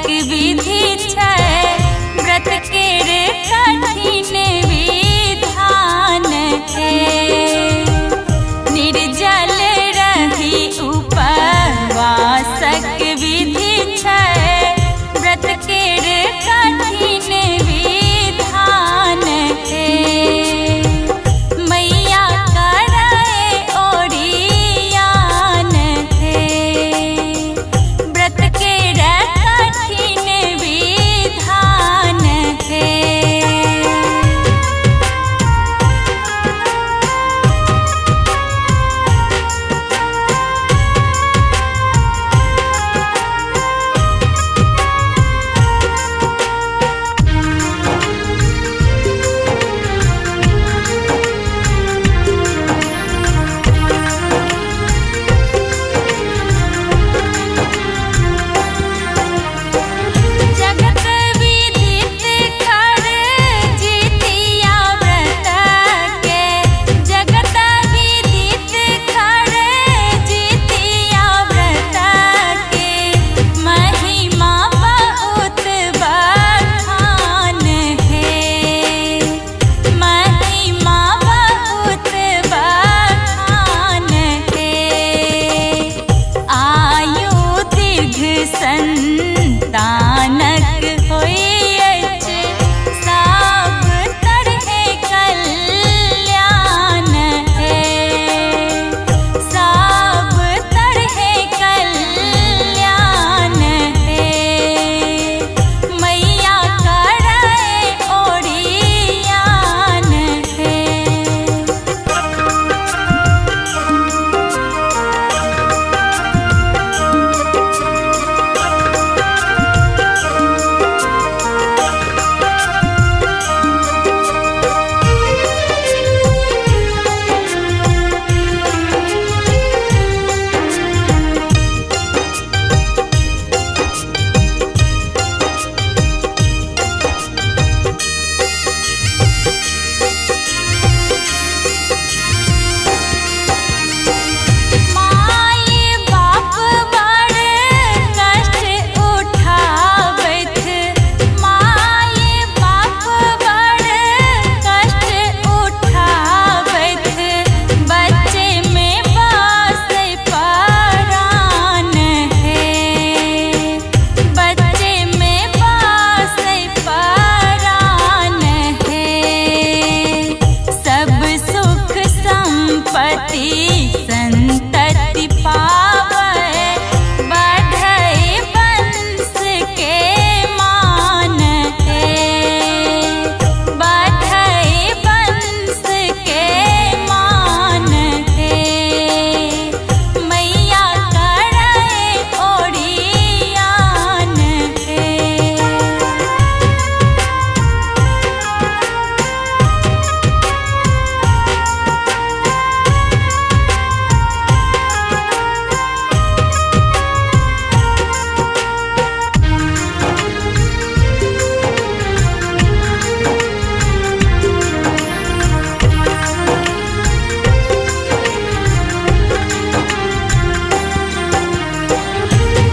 विधि छै व्रत केर कठिन विधान है। निर्जल रही उपवासक विधि छै व्रत केर कठिन विधान है। मैया करे ओरियान है व्रत केर कठिन विधान है। जगत विदित कर जितिया व्रत के जगत विदित कर जितिया व्रत के महिमा बहुत बखान है। महिमा बहुत बखान है। आयु दीर्घ संतानक होइछ सब तरहे कल्याण है। सब तरहे कल्याण है। मैया करे ओरियान है। माय बाप बड़ कष्ट उठाबैत माय बाप बड़ कष्ट उठाबैत बच्चे में बसे परान है। बच्चे में बसे परान है। सब सुख संपत्ति संतति पावै बढ़ै वंश के मान है। बढ़ै वंश के मान है। मैया करे ओरियान है।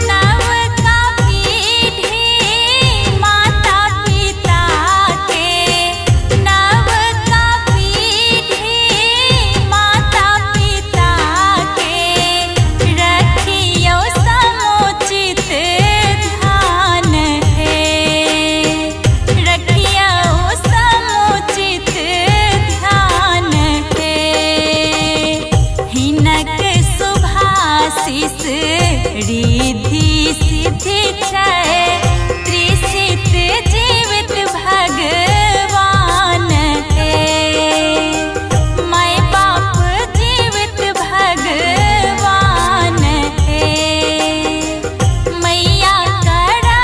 नवका पीढ़ी माता पिता के नवका पीढ़ी माता पिता के रखियो समुचित ध्यान है। रखियो समुचित ध्यान है। हिनक शुभाशीष रिद्धि सिद्धि छै त्रिसित जीवित भगवान है। माय बाप जीवित भगवान है। मैया करे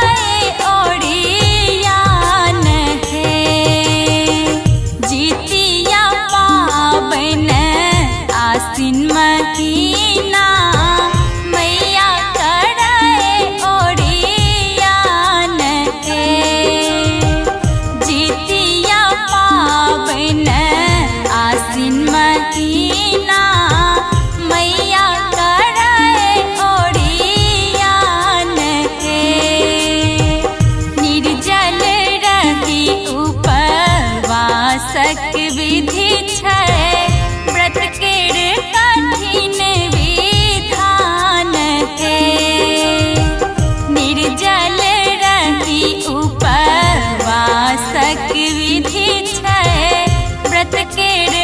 ओरियान है। जितिया पाबन आसिन महीना मैया करे व्रतक विधि छै व्रत केर